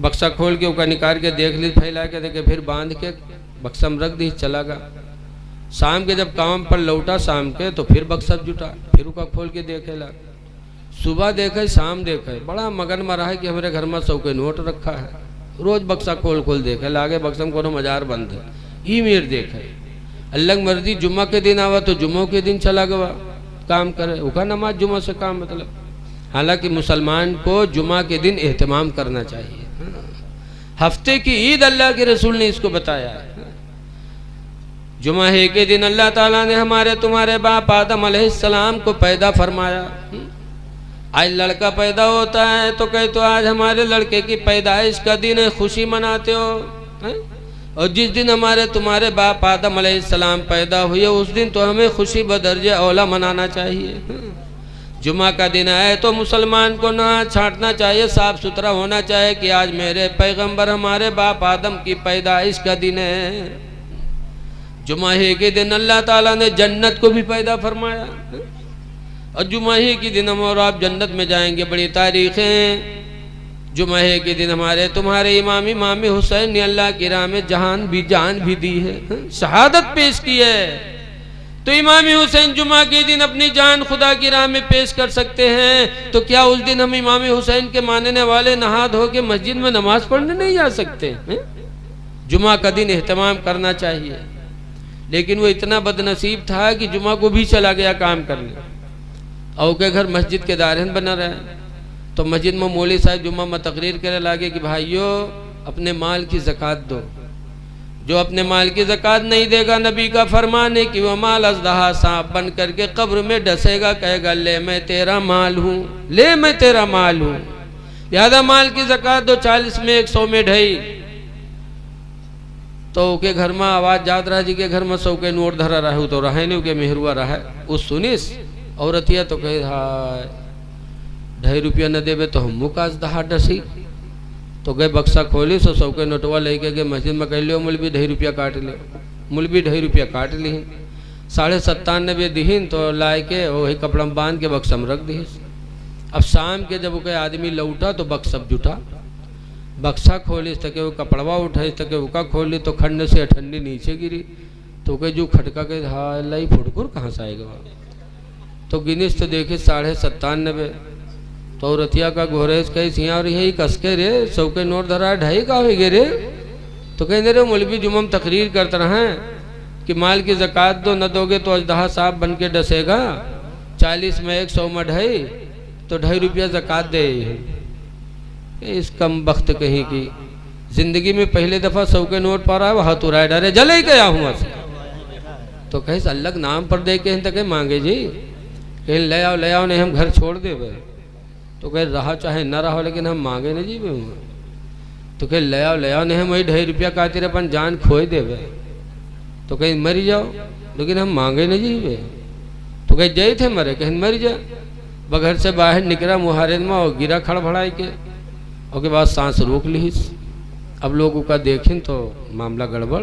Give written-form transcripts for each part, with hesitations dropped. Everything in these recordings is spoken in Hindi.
बक्सा खोल के उसका निकाल के देख ली, फैला के देखे, फिर बांध के बक्सा में रख दी, चला गया। शाम के जब काम पर लौटा शाम के तो फिर बक्सा जुटा, फिर उसका खोल के देखे ला। सुबह देखे शाम देखे, बड़ा मगन में रहा है कि हमारे घर में 100 के नोट रखा है। रोज बक्सा खोल खोल देखे, लागे बक्सा में कोनो मजार बंद है, ई मेर देखे। अल्लाह मर्जी जुम्मा के दिन आवा तो जुम्मों के दिन चला गवा काम करे, उका नमाज जुम्मा से काम मतलब। हालांकि मुसलमान को जुम्मा के दिन एहतमाम करना चाहिए। हफ्ते की ईद अल्लाह के रसूल ने इसको बताया है। जुमा है के दिन अल्लाह ताला ने हमारे तुम्हारे बाप आदम अलैहिस्सलाम को पैदा फरमाया। आज लड़का पैदा होता है तो कहे तो आज हमारे लड़के की पैदाइश का दिन है, खुशी मनाते हो है? और जिस दिन हमारे तुम्हारे बाप आदम अलैहिस्सलाम पैदा हुए उस दिन तो हमें खुशी बदर्जे औला मनाना चाहिए। जुमा का दिन आए तो मुसलमान को नहा छांटना चाहिए, साफ सुथरा होना चाहिए कि आज मेरे पैगंबर हमारे बाप आदम की पैदाइश का दिन है। जुमा ही के दिन अल्लाह ताला ने जन्नत को भी पैदा फरमाया और जुमा ही के दिन हम और आप जन्नत में जाएंगे। बड़ी तारीखें। जुमा ही के दिन हमारे तुम्हारे इमाम हुसैन ने अल्लाह की राह में जान भी दी है, शहादत पेश की है। तो इमाम हुसैन जुमा के दिन अपनी जान खुदा की राह में पेश कर सकते हैं, तो क्या उस दिन हम इमाम हुसैन के मानने वाले नहा धो के मस्जिद में नमाज पढ़ने नहीं जा सकते हैं? जुमा का दिन एहतमाम करना चाहिए। लेकिन वो इतना बदनसीब था कि जुमा को भी चला गया काम करने, और के घर मस्जिद के दारहन बना रहे। तो मस्जिद में मौलवी साहब जुमा में तकरीर करे लागे कि भाइयों अपने माल की ज़कात दो। जो अपने माल की ज़कात नहीं देगा, नबी का फरमान है कि वह माल अज़दहा सांप बन करके कब्र में डसेगा, कहेगा ले मैं तेरा माल हूँ, ले मैं तेरा माल हूँ। ज़्यादा माल की ज़कात दो, 40 में 100 में ढाई। तो के घर में आवाज जात रहा जी के घर में 100 के नोट धरा रहा तो रहे नहीं के मेहरुआ रहा उस सुनिस औरतिया तो कहे हाय 2.5 रुपया न देवे तो हम काज दहा डसी। तो गए बक्सा खोली 100 के नोटवा लेके गए मस्जिद में कह लियो मुल भी 2.5 रुपया काट ले, मुल भी 2.5 रुपया काट ली। 97.5 दीन तो लाए के वही कपड़ा में बांध के बक्सा में रख दी। अब शाम के जब कोई आदमी लौटा तो बक्सा जुटा, बक्सा खोली तके वो कपड़वा उठाई तके उका खोली तो खंड से ठंडी नीचे गिरी। तो कहे जो खटका के हाँ लाई फुटकुर कहाँ से आएगा। तो गिनीस तो देखे 97.5। तो रतिया का घोरेज कही सिया और यही कसके रे 100 के नोट धरा 2.5 का हो गए रे। तो कहेंगे रे मौलवी जुम्मा में तकरीर करते रहे कि माल की ज़कात दो, न दोगे तो अजदहा सांप बन के डसेगा। 40 में 1, 100 में 2.5 तो 2.5 रुपया ज़कात दे। इस कम बख्त कहीं की जिंदगी में पहले दफा 100 के नोट पर आया हाथ उड़ाए डरे जले ही गया हूँ से। तो कहे अलग नाम पर दे के तक मांगे जी, कहीं ले आओ नहीं हम घर छोड़ दे। तो कहे रहा चाहे न रहा लेकिन हम मांगे नहीं जी। तो कहे ले आओ नहीं हम वही 2.5 रुपया खातिर अपन जान खोए देवे। तो कहीं मरी जाओ लेकिन हम मांगे नहीं जी। तो कहे जय थे मरे, कहीं मर जा। बघर से बाहर निकला मुहारे में और गिरा खड़भड़ाई के, और के बाद सांस रोक ली। अब लोग का देखें तो मामला गड़बड़।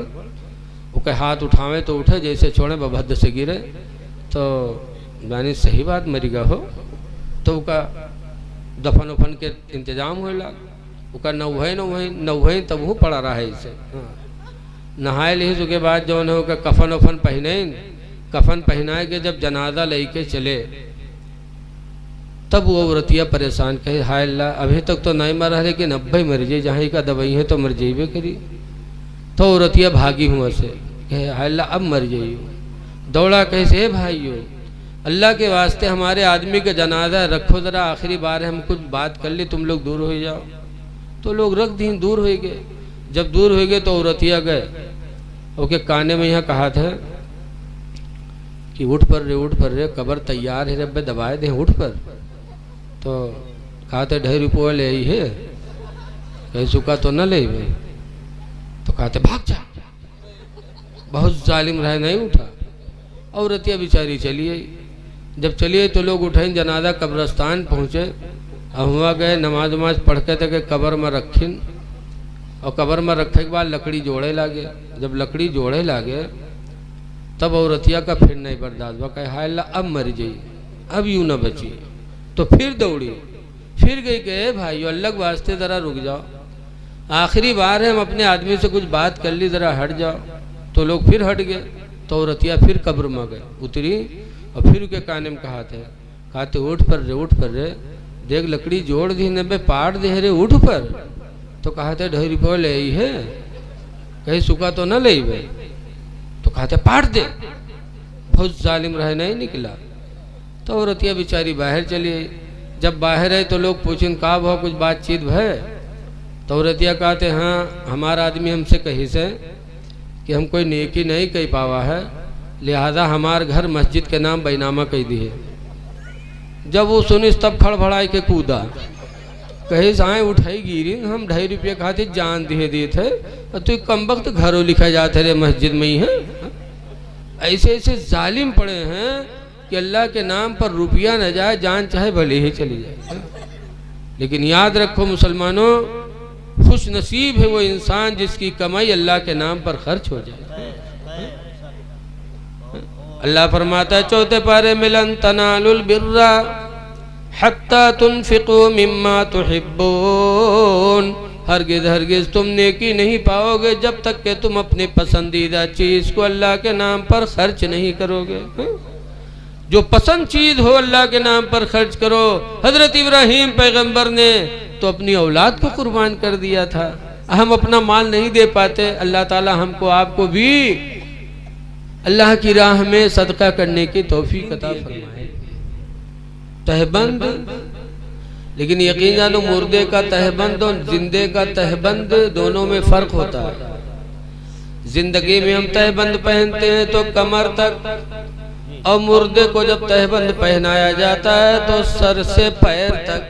उसके हाथ उठावे तो उठे, जैसे छोड़े बभद्र से गिरे। तो यानी सही बात मरी गा हो। तो उसका दफन उफन के इंतजाम हो लग, उसका नौहे तब वो पड़ा रहा है इसे। नहाए ली उसके बाद जो है कफन उफन पहने, कफन पहनाए के जब जनाजा लेके चले तब वो औरतिया परेशान कहे हाय अल्लाह अभी तक तो नहीं मरा लेकिन अब भाई मर जाए, जहाँ का दवाई है तो मर जाइए करी। तो औरतिया भागी हुआ से कहे हाय अल्लाह अब मर जाइयो। दौड़ा कैसे भाइयों अल्लाह के वास्ते हमारे आदमी का जनाजा रखो ज़रा, आखिरी बार हम कुछ बात कर ली, तुम लोग दूर हो जाओ। तो लोग रख दी, दूर हो गए। जब दूर हो गए तो औरतिया गए, ओके काने में यहाँ कहा था कि उठ पर रे कब्र तैयार है रब्बे दबाए दे उठ पर। तो कहा थे 2.5 रुपये ले आई है, कहीं सुखा तो न ले भाई। तो कहते भाग जा, बहुत जालिम रहे नहीं उठा। औरतिया बेचारी चली आई। जब चलिए तो लोग उठाइन जनाजा कब्रस्तान पहुँचे, हुआ गए नमाज वमाज पढ़ के तक कब्र में रखिन। और कब्र में रखे के बाद लकड़ी जोड़े लागे। जब लकड़ी जोड़े लागे तब औरतिया का फिर नहीं बर्दाश्त हुआ, कहे हाय अल्लाह अब मर जाइए, अब यूँ न बची। तो फिर दौड़ी, फिर गई के भाई अल्लाह के वास्ते ज़रा रुक जाओ। आखिरी बार है, हम अपने आदमी से कुछ बात कर ली, ज़रा हट जाओ। तो लोग फिर हट गए। तो औरतिया फिर कब्र में गए, उतरी और फिर उनके काने में कहते उठ पर रे, उठ पर रे, देख लकड़ी जोड़ दी ने बे, पाट दे रे, उठ पर। तो कहते 2.5 रुपये ले आई है, कहीं सुखा तो न ले बे। तो कहते पाट दे, बहुत जालिम रहे, नहीं निकला। तो औरतिया बेचारी बाहर चली आई। जब बाहर आई तो लोग पूछें का भाव, कुछ बातचीत भय। तो औरतिया कहते हाँ, हमारा आदमी हमसे कही से कि हम कोई नेकी नहीं कही पावा है, लिहाजा हमार घर मस्जिद के नाम बैनामा कही दी है। जब वो सुनी तब खड़बड़ाई के कूदा, कहे जाए उठाई गिरी, हम 2.5 रुपये खाते जान दिए थे, और तू कम वक्त घरों लिखा जाते रे मस्जिद में ही है। ऐसे ऐसे जालिम पड़े हैं कि अल्लाह के नाम पर रुपया न जाए, जान चाहे भले ही चली जाए। लेकिन याद रखो मुसलमानों, खुश नसीब है वो इंसान जिसकी कमाई अल्लाह के नाम पर खर्च हो जाए। अल्लाह फरमाता है 4 पारे में, लन तनालुल बिर्रा हत्ता तुनफिकू मिम्मा तुहिब्बून, हरगिज हरगिज तुम नेकी नहीं पाओगे जब तक कि तुम अपने पसंदीदा चीज को अल्लाह के नाम पर खर्च नहीं करोगे। जो पसंद चीज हो अल्लाह के नाम पर खर्च करो। हजरत इब्राहिम पैगंबर ने तो अपनी औलाद को कुर्बान कर दिया था। हम अपना माल नहीं दे पाते, अल्लाह ताला हमको आपको भी अल्लाह की राह में सदका करने की तौफीक अता फरमाए। तहबंद, लेकिन यकीन जानो मुर्दे का तहबंद और जिंदे का तहबंद दोनों में फर्क होता है। जिंदगी में हम तहबंद पहनते हैं तो कमर तक, और मुर्दे को जब तहबंद पहनाया जाता है तो सर से पैर तक।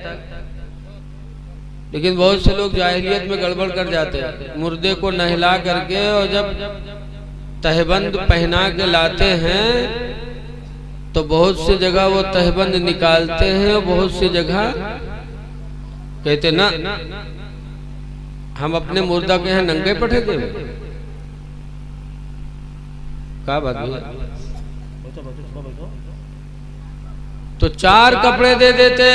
लेकिन बहुत से लोग जाहिलियत में गड़बड़ कर जाते हैं, मुर्दे को नहला करके और जब तहबंद पहना के लाते हैं तो बहुत सी जगह वो तहबंद निकालते हैं और बहुत सी जगह कहते ना हम अपने मुर्दा के यहाँ नंगे पठे थे। क्या बात है? तो 4 कपड़े दे देते,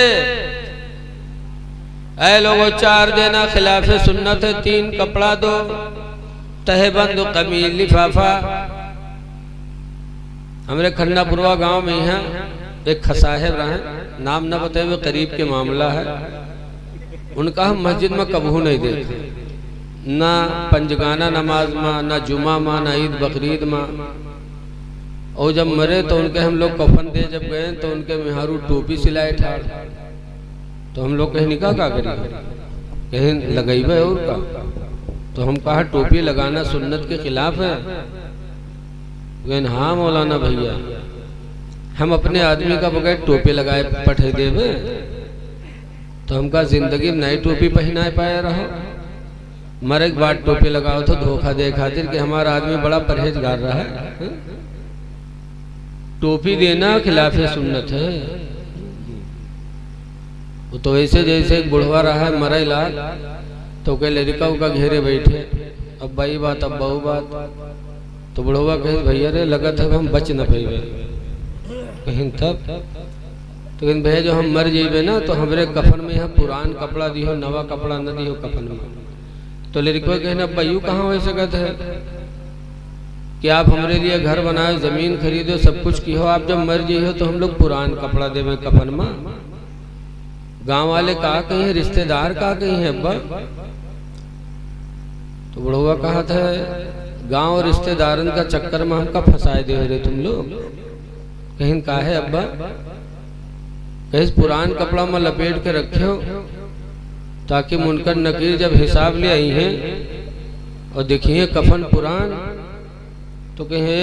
ऐ लोगों 4 देना खिलाफ सुन्नत है, 3 कपड़ा दो, तहबंद कमीज लिफाफा। हमारे खन्नापुरवा गांव में है एक खसाहिब रहे, नाम न बताए हुए, करीब के मामला है। उनका हम मस्जिद में कबू नहीं देते, ना पंजगाना नमाज में, ना जुमा में, ना ईद बकरीद में। और जब मरे तो उनके हम लोग कफन दे जब गए तो उनके मेहरू टोपी सिलाए ठाड़। तो हम लोग कहीं निकाह का करिए, कहीं लगेबे और का। तो हम कहा टोपी लगाना सुन्नत के खिलाफ है। हाँ मौलाना भैया, हम अपने आदमी का बगैर टोपी लगाए पठे देवे। तो हम कहा जिंदगी में नई टोपी पहनाए पाए रहो, मरे के बाद टोपी लगाओ तो धोखा दे खातिर कि हमारा आदमी बड़ा परहेजगार रहा है। टोपी देना खिलाफ सुन्नत है। वो तो ऐसे जैसे एक बुढ़वा रहा है मरे लाल, तो कह लड़का का घेरे बैठे, अब भाई बात अब बहु बात। तो बुढ़वा कहे भैया रे लगत है हम बच न पेबे कहीं तब। तो कहीं भैया जो हम मर जेबे ना तो हमरे कफन में यहाँ पुरान कपड़ा दियो, नवा कपड़ा न दियो कफन में। तो लड़का कहना भैयू कहाँ हो सकत है कि आप हमारे लिए घर बनाए, जमीन खरीदो, सब कुछ की हो, आप जब मर जाइए तो हम लोग पुरान कपड़ा देवे कफन में। गांव वाले कहा कहीं है, रिश्तेदार कहा कहीं है अब्बा। तो बुढ़वा कहा था गांव और रिश्तेदारन का चक्कर में हमका फंसाए दे रहे तुम लोग। कहीं कहा है अब्बा, कहीं पुरान कपड़ा में लपेट के रखे हो ताकि मुनकर नकीर जब हिसाब ले आई हैं और देखिए कफन पुरान, तो कहे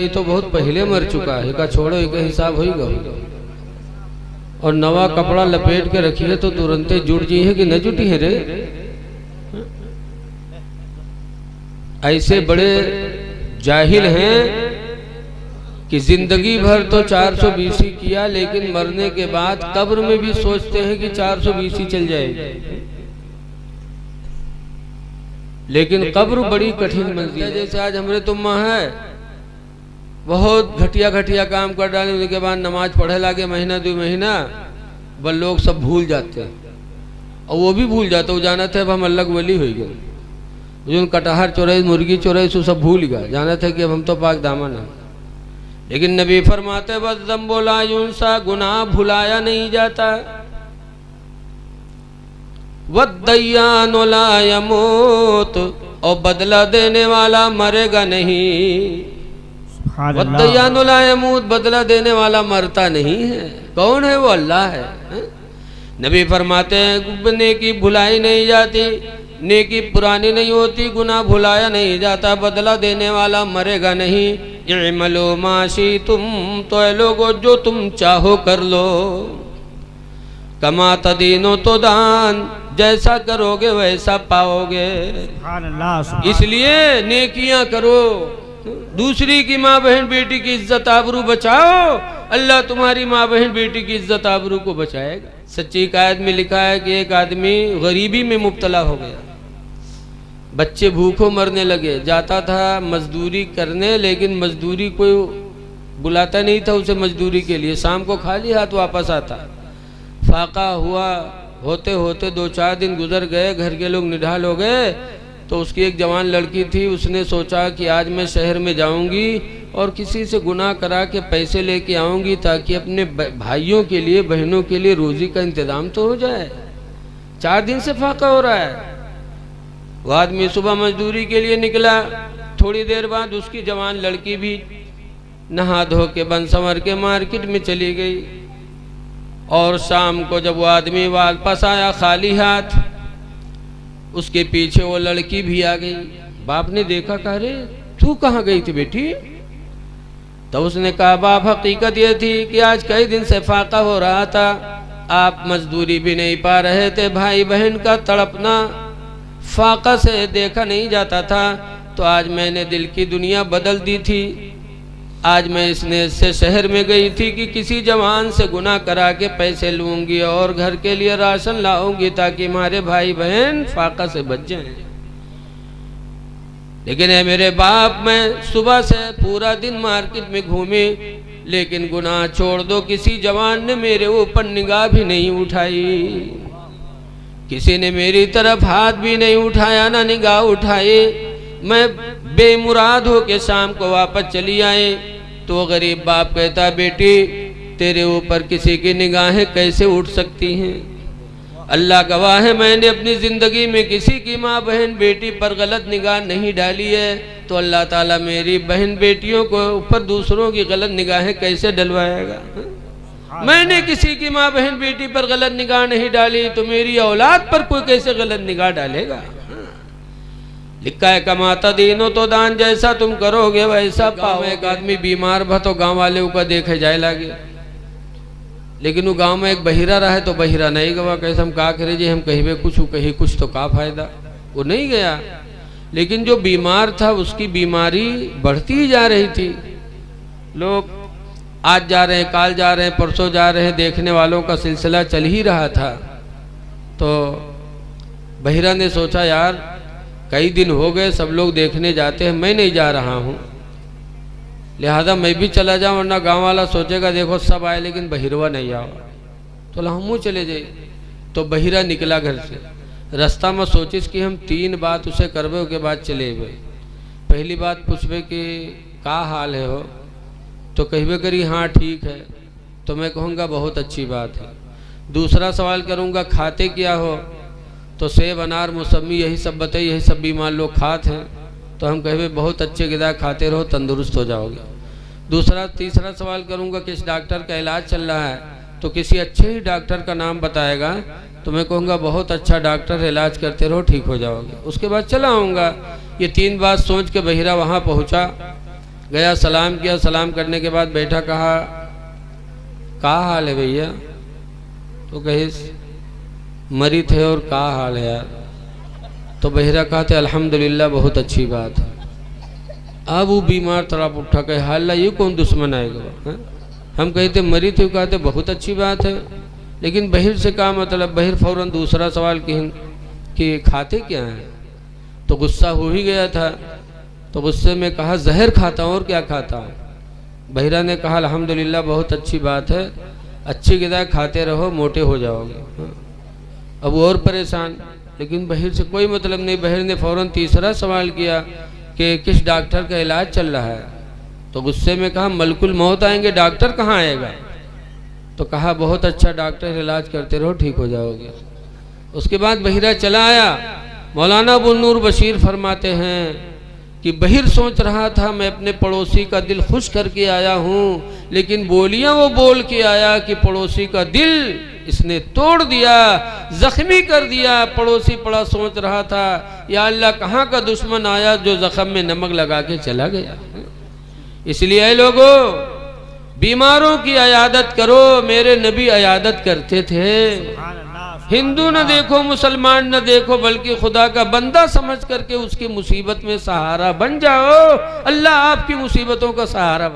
ये तो बहुत पहले मर चुका है, का छोड़ो एक हिसाब होगा। और नवा कपड़ा लपेट के रखिए तो तुरंत जुट जी है कि न जुटी है रे। ऐसे बड़े जाहिल हैं कि जिंदगी भर तो 420 किया, लेकिन मरने के बाद कब्र में भी सोचते हैं कि 420 चल जाएगी। लेकिन कब्र बड़ी कठिन मंजिल है। जैसे आज हमारे तुम है बहुत घटिया घटिया काम कर डाले, उसके बाद नमाज पढ़े लागे महीना 2 महीना, बल लोग सब भूल जाते हैं। और वो भी भूल जाता, वो जाना था अब हम अल्लाह वली हो गए, जो कटहर चोराई मुर्गी चोराई सो सब भूल गया, जाना था कि अब हम तो पाक दामन हैं। लेकिन नबी फरमाते बस ज़म्बो ला युंसा, गुनाह भुलाया नहीं जाता। वद्दय्यानु ला यमूत, और बदला देने वाला मरेगा नहीं। वद्दय्यानु ला यमूत, बदला देने वाला मरता नहीं है। कौन है वो? अल्लाह है। नबी फरमाते हैं नेकी भुलाई नहीं जाती, नेकी पुरानी नहीं होती, गुनाह भुलाया नहीं जाता, बदला देने वाला मरेगा नहीं। इअमलू मा शि'तुम, तो ऐ लोगो जो तुम चाहो कर लो। कमा तदीनो तो दान, जैसा करोगे वैसा पाओगे। इसलिए नेकियां करो, दूसरी की माँ बहन बेटी की इज्जत आबरू बचाओ, अल्लाह तुम्हारी माँ बहन बेटी की इज्जत आबरू को बचाएगा। सच्ची कायद में लिखा है कि एक आदमी गरीबी में मुब्तला हो गया, बच्चे भूखों मरने लगे, जाता था मजदूरी करने, लेकिन मजदूरी कोई बुलाता नहीं था उसे मजदूरी के लिए, शाम को खाली हाथ वापस आता। फाका हुआ, होते होते 2-4 दिन गुजर गए, घर के लोग निढाल हो गए, तो उसकी एक जवान लड़की थी, उसने सोचा कि आज मैं शहर में जाऊंगी और किसी से गुनाह करा के पैसे लेके आऊंगी ताकि अपने भाइयों के लिए बहनों के लिए रोजी का इंतजाम तो हो जाए। 4 दिन से फाका हो रहा है। वो आदमी सुबह मजदूरी के लिए निकला, थोड़ी देर बाद उसकी जवान लड़की भी नहा धो के बन संवर के मार्केट में चली गई, और शाम को जब वो आदमी वापस आया खाली हाथ, उसके पीछे वो लड़की भी आ गई। बाप ने देखा, कहा रे तू कहाँ गई थी बेटी? तो उसने कहा बाप हकीकत ये थी कि आज कई दिन से फाका हो रहा था, आप मजदूरी भी नहीं पा रहे थे, भाई बहन का तड़पना फाका से देखा नहीं जाता था, तो आज मैंने दिल की दुनिया बदल दी थी। आज मैं इसने से शहर में गई थी कि किसी जवान से गुनाह करा के पैसे लूंगी और घर के लिए राशन लाऊंगी ताकि हमारे भाई बहन फाका से बच जाएं। लेकिन है मेरे बाप, मैं सुबह से पूरा दिन मार्केट में घूमी, लेकिन गुनाह छोड़ दो, किसी जवान ने मेरे ऊपर निगाह भी नहीं उठाई, किसी ने मेरी तरफ हाथ भी नहीं उठाया, ना निगाह उठाई। मैं बेमुराद हो के शाम को वापस चली आई, तो गरीब बाप कहता बेटी तेरे ऊपर किसी की निगाहें कैसे उठ सकती हैं? अल्लाह गवाह है, मैंने अपनी ज़िंदगी में किसी की माँ बहन बेटी पर गलत निगाह नहीं डाली है, तो अल्लाह ताला मेरी बहन बेटियों को ऊपर दूसरों की गलत निगाहें कैसे डलवाएगा? मैंने किसी की माँ बहन बेटी पर गलत निगाह नहीं डाली, तो मेरी औलाद पर कोई कैसे गलत निगाह डालेगा? लिखा है कमाता दीनो तो दान, जैसा तुम करोगे वैसा पाओगे। एक आदमी बीमार भा तो गांव वाले ऊपर देखे जाए लागे, लेकिन वो गांव में एक बहिरा रहा तो बहिरा नहीं गवा, कैसे हम का करे जी, हम कहीं कुछ कहीं कुछ तो का फायदा, वो नहीं गया। लेकिन जो बीमार था उसकी बीमारी बढ़ती ही जा रही थी, लोग आज जा रहे हैं, काल जा रहे हैं, परसों जा रहे हैं, देखने वालों का सिलसिला चल ही रहा था। तो बहिरा ने सोचा यार कई दिन हो गए, सब लोग देखने जाते हैं, मैं नहीं जा रहा हूँ, लिहाजा मैं भी चला जाऊँ, वरना गांव वाला सोचेगा देखो सब आए लेकिन बहिरवा नहीं आओ, तो हम चले जाए। तो बहिरा निकला घर से, रास्ता में सोचिस कि हम 3 बात उसे करबे, उसके बाद चले गए। पहली बात पूछबे कि का हाल है हो, तो कहबे करी हाँ ठीक है, तो मैं कहूँगा बहुत अच्छी बात है। दूसरा सवाल करूँगा खाते क्या हो, तो सेब अनार मौसमी यही सब बताइए, यही सब बीमार लोग खाते हैं, तो हम कहेंगे बहुत अच्छे ग़िज़ा खाते रहो तंदुरुस्त हो जाओगे। तीसरा सवाल करूंगा किस डॉक्टर का इलाज चल रहा है, तो किसी अच्छे ही डॉक्टर का नाम बताएगा, तो मैं कहूँगा बहुत अच्छा डॉक्टर है, इलाज करते रहो ठीक हो जाओगे। उसके बाद चला आऊँगा। ये 3 बात सोच के बहिरा वहाँ पहुँचा, गया, सलाम किया, सलाम करने के बाद बैठा, कहा का हाल है भैया, तो कहे मरी थे और का हाल है यार, तो बहिरा कहते अल्हम्दुलिल्लाह बहुत अच्छी बात है। अब वो बीमार तरफ उठा, कहे हाल ये कौन दुश्मन आएगा, हम कहते मरी थे, कहते बहुत अच्छी बात है, लेकिन बहिर से क्या मतलब, बहिर फौरन दूसरा सवाल कि खाते क्या हैं, तो गुस्सा हो ही गया था, तो गुस्से में कहा जहर खाता हूँ और क्या खाता हूँ। बहिरा ने कहा अल्हम्दुलिल्लाह बहुत अच्छी बात है, अच्छी ग़िज़ा खाते रहो मोटे हो जाओगे। अब वो और परेशान, लेकिन बहिर से कोई मतलब नहीं। बहिर ने फौरन तीसरा सवाल किया कि किस डॉक्टर का इलाज चल रहा है? तो गुस्से में कहा मलकुल मौत आएंगे, डॉक्टर कहाँ आएगा? तो कहा बहुत अच्छा डॉक्टर, इलाज करते रहो ठीक हो जाओगे। उसके बाद बहिरा चला आया। मौलाना अबू नूर बशीर फरमाते हैं कि बहिर सोच रहा था मैं अपने पड़ोसी का दिल खुश करके आया हूँ, लेकिन बोलियां वो बोल के आया कि पड़ोसी का दिल इसने तोड़ दिया, जख्मी कर दिया। पड़ोसी बड़ा सोच रहा था या अल्लाह कहाँ का दुश्मन आया जो जख्म में नमक लगा के चला गया। इसलिए लोगों, बीमारों की अयादत करो, मेरे नबी अयादत करते थे। हिंदू न देखो, मुसलमान न देखो, बल्कि खुदा का बंदा समझ करके उसकी मुसीबत में सहारा बन जाओ। अल्लाह आपकी मुसीबतों का सहारा